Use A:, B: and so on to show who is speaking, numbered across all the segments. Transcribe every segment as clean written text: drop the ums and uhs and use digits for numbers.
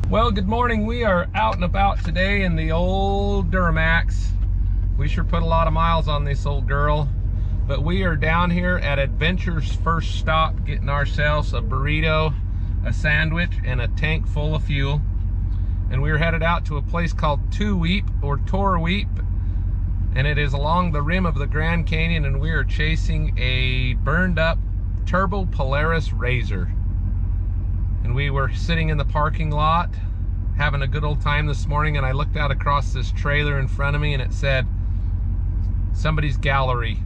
A: Well, good morning. We are out and about today in the old Duramax. We sure put a lot of miles on this old girl, but we are down here at Adventure's first stop getting ourselves a burrito, a sandwich, and a tank full of fuel. And we are headed out to a place called Tuweep or Torweep, and it is along the rim of the Grand Canyon, and we are chasing a burned up Turbo Polaris Razor. And we were sitting in the parking lot having a good old time this morning, and I looked out across this trailer in front of me and it said somebody's gallery,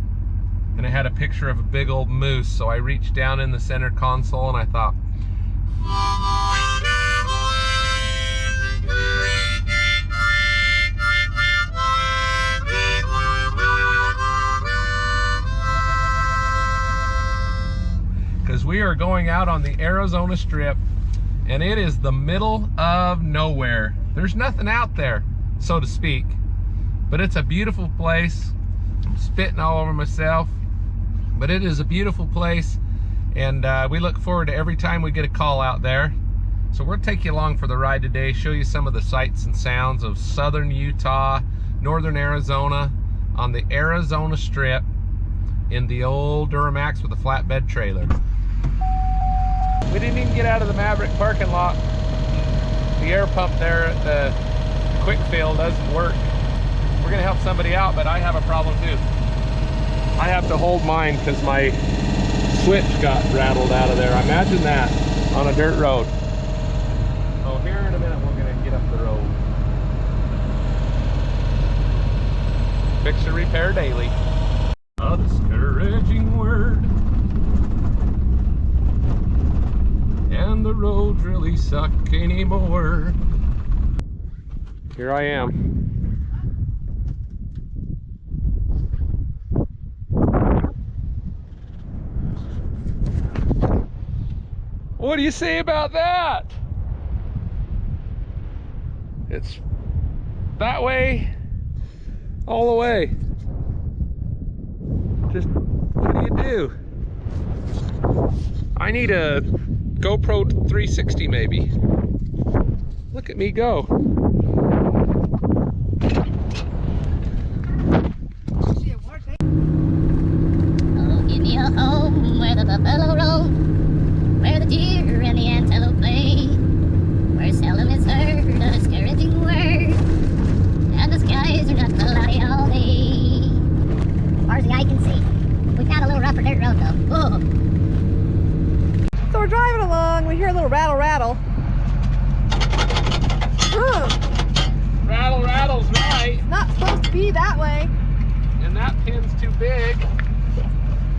A: and it had a picture of a big old moose. So I reached down in the center console and I thought, because we are going out on the Arizona Strip, and it is the middle of nowhere. There's nothing out there, so to speak, but it's a beautiful place. I'm spitting all over myself, but it is a beautiful place, and we look forward to every time we get a call out there. So we'll take you along for the ride today, show you some of the sights and sounds of southern Utah, northern Arizona, on the Arizona Strip in the old Duramax with a flatbed trailer. We didn't even get out of the Maverick parking lot. The air pump there at the quick fill doesn't work. We're gonna help somebody out, but I have a problem too. I have to hold mine because my switch got rattled out of there. Imagine that on a dirt road. Oh, here in a minute we're gonna get up the road. Fix or repair daily. A discouraging word. And the roads really suck anymore. Here I am. What do you say about that? It's that way, all the way. Just, what do you do? I need a GoPro 360 maybe. Look at me go.
B: Oh, give me a home where the buffalo roam, where the deer and the antelope play, where seldom is heard a discouraging word, and the skies are not cloudy all day. As far as the eye can see. We found a little rougher dirt road though. Whoa.
C: So we're driving along, we hear a little rattle rattle.
A: Rattle, rattle's right.
C: Not supposed to be that way.
A: And that pin's too big.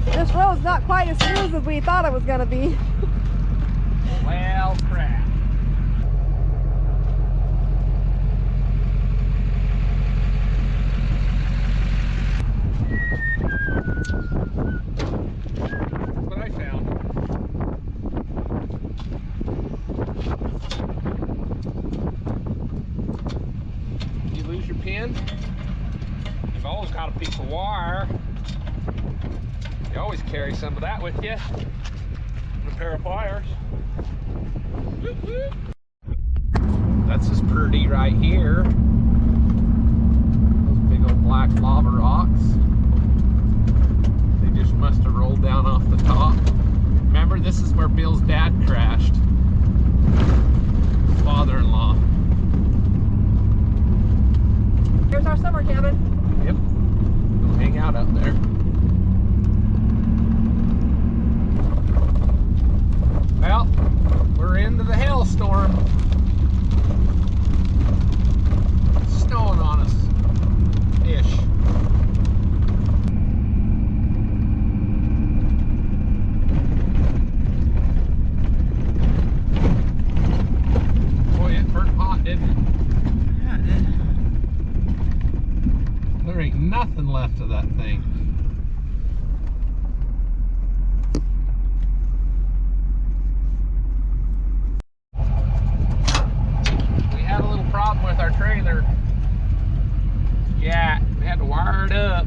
C: This road's not quite as smooth as we thought it was gonna be.
A: Well, crap. That's what I found. You lose your pin? You've always got a piece of wire. You always carry some of that with you. And a pair of pliers. Whoop, whoop. That's just pretty right here. Those big old black lava rocks. They just must have rolled down off the top. Remember, this is where Bill's dad crashed. left of that thing. We had a little problem with our trailer. Yeah, we had to wire it up.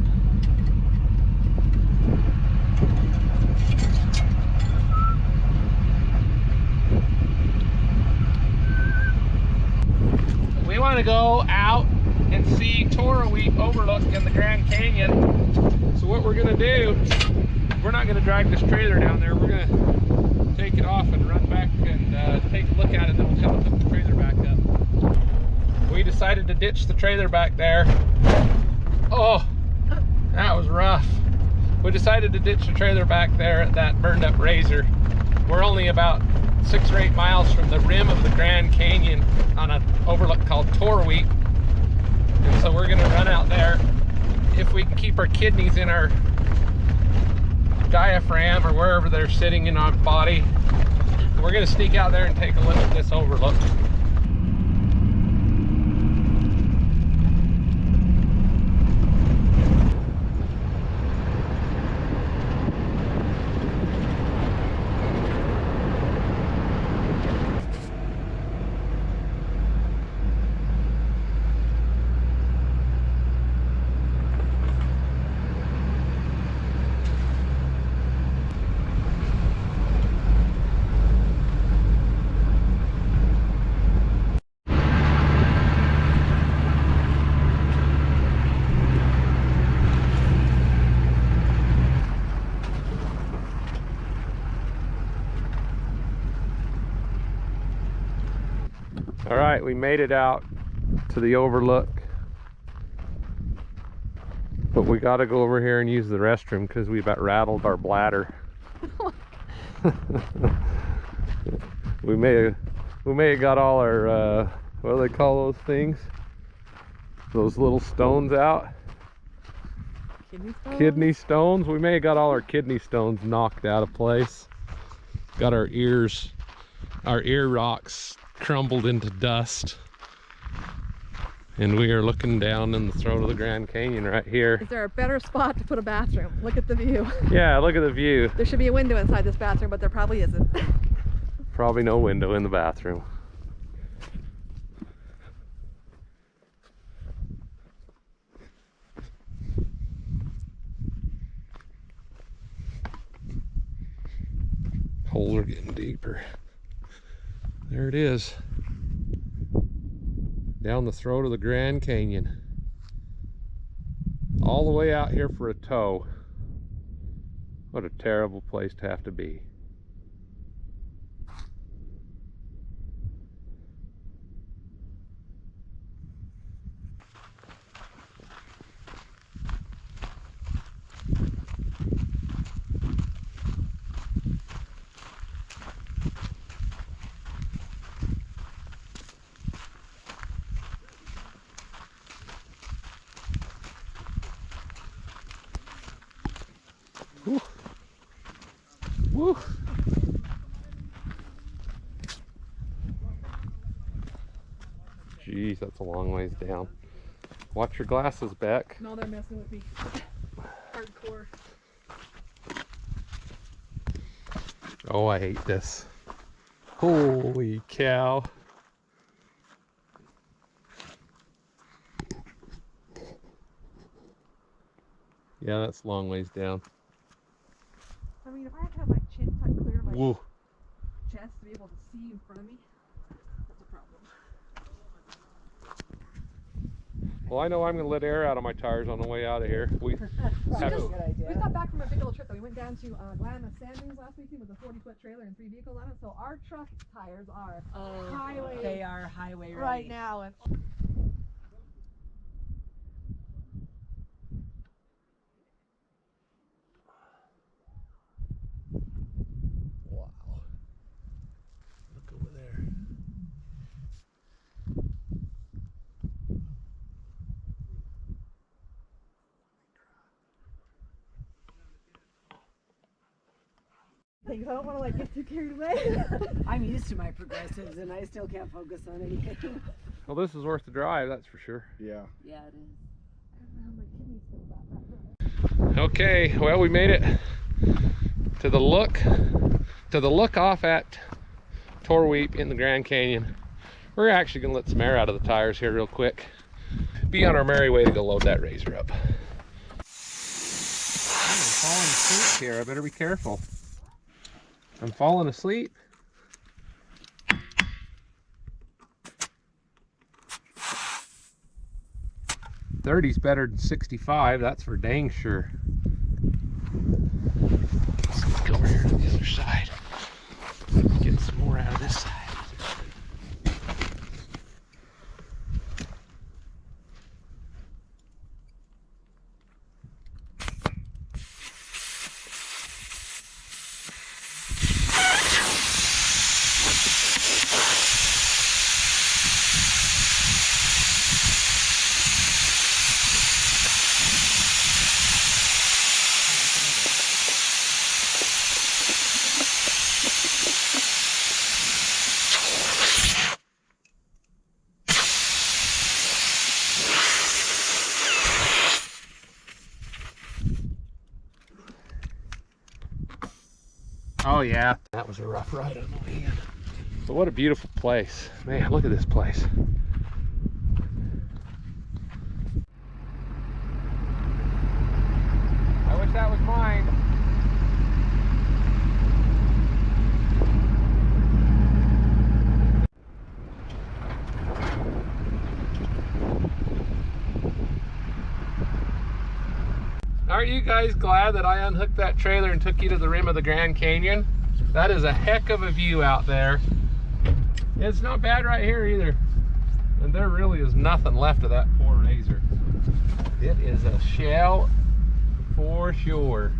A: We want to go out and see Torowee Overlook in the Grand Canyon. So what we're going to do, we're not going to drag this trailer down there. We're going to take it off and run back and take a look at it, then we'll come and put the trailer back up. We decided to ditch the trailer back there. Oh, that was rough. We decided to ditch the trailer back there at that burned up Razor. We're only about 6 or 8 miles from the rim of the Grand Canyon on an overlook called Torowee. And so we're gonna run out there. If we can keep our kidneys in our diaphragm or wherever they're sitting in our body, we're gonna sneak out there and take a look at this overlook. All right, we made it out to the overlook, but we got to go over here and use the restroom because we about rattled our bladder. we may have got all our what do they call those things? Those little stones out.
C: Kidney stones?
A: Kidney stones. We may have got all our kidney stones knocked out of place. Got our ear rocks crumbled into dust, and we are looking down in the throat of the Grand Canyon right here.
C: Is there a better spot to put a bathroom? Look at the view.
A: Yeah, look at the view.
C: There should be a window inside this bathroom, but there probably isn't.
A: Probably no window in the bathroom. Holes are getting deeper. There it is. Down the throat of the Grand Canyon. All the way out here for a tow. What a terrible place to have to be. Woo. Woo. Jeez, that's a long ways down. Watch your glasses, Beck.
C: No, they're messing with me. Hardcore.
A: Oh, I hate this. Holy cow. Yeah, that's a long ways down.
C: I mean, if I have to have my chin tucked clear of my
A: Woo.
C: chest to be able to see in front of me, that's a problem.
A: Well, I know I'm going to let air out of my tires on the way out of here. We
C: got back from a big old trip. We went down to Glamis Sandings last weekend with a 40-foot trailer and 3 vehicles on it. So our truck tires are highway.
D: They are highway ready.
C: Right now. And
A: wow. Look over there.
C: I don't want to like get too carried away.
D: I'm used to my progressives and I still can't focus on anything.
A: Well, this is worth the drive, that's for sure.
E: Yeah.
D: Yeah, it is.
A: Okay, well, we made it to the look off at Torweep in the Grand Canyon. We're actually gonna let some air out of the tires here real quick. Be on our merry way to go load that Razor up. I'm falling asleep here. I better be careful. I'm falling asleep. 30's better than 65, that's for dang sure. Let's go over here to the other side. Get some more out of this side. Oh yeah, that was a rough ride on the way in. But what a beautiful place. Man, look at this place. I wish that was mine. Aren't you guys glad that I unhooked that trailer and took you to the rim of the Grand Canyon? That is a heck of a view out there. It's not bad right here either. And there really is nothing left of that poor Razor. It is a shell for sure.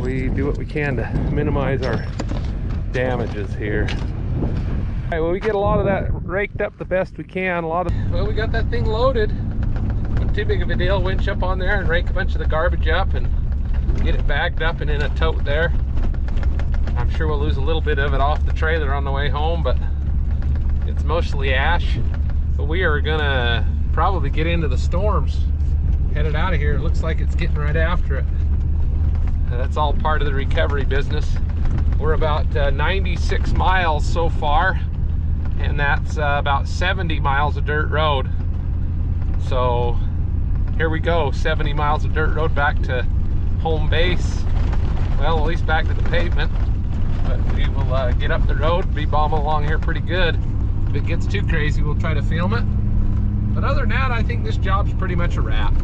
A: We do what we can to minimize our damages here. All right, well, we get a lot of that raked up the best we can. Well, we got that thing loaded. Not too big of a deal. Winch up on there and rake a bunch of the garbage up and get it bagged up and in a tote there. I'm sure we'll lose a little bit of it off the trailer on the way home, but it's mostly ash. But we are gonna probably get into the storms. Headed out of here. It looks like it's getting right after it. That's all part of the recovery business. We're about 96 miles so far, and that's about 70 miles of dirt road. So here we go, 70 miles of dirt road back to home base. Well, at least back to the pavement. But we will get up the road, be bombing along here pretty good. If it gets too crazy, we'll try to film it. But other than that, I think this job's pretty much a wrap.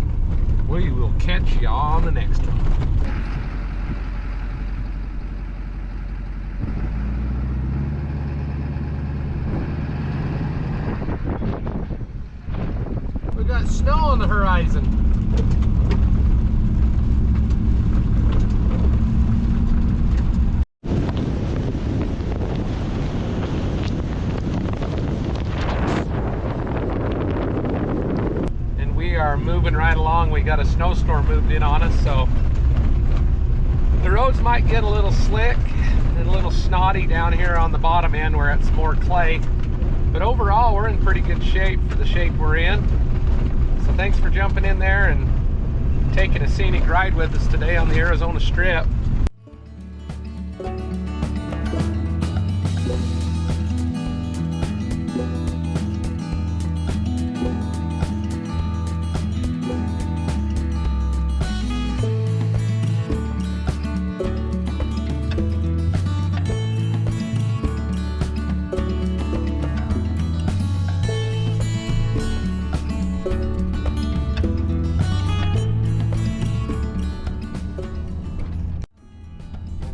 A: We will catch you on the next one. We got snow on the horizon. Are moving right along. We got a snowstorm moved in on us, so the roads might get a little slick and a little snotty down here on the bottom end where it's more clay, but overall we're in pretty good shape for the shape we're in. So thanks for jumping in there and taking a scenic ride with us today on the Arizona Strip.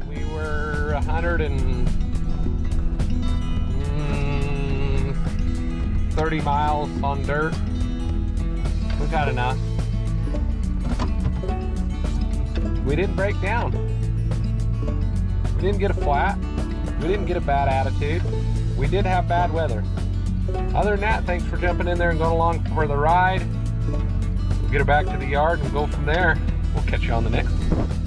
A: We were 130 miles on dirt. We've had enough. We didn't break down. We didn't get a flat. We didn't get a bad attitude. We did have bad weather. Other than that, thanks for jumping in there and going along for the ride. We'll get her back to the yard and go from there. We'll catch you on the next one.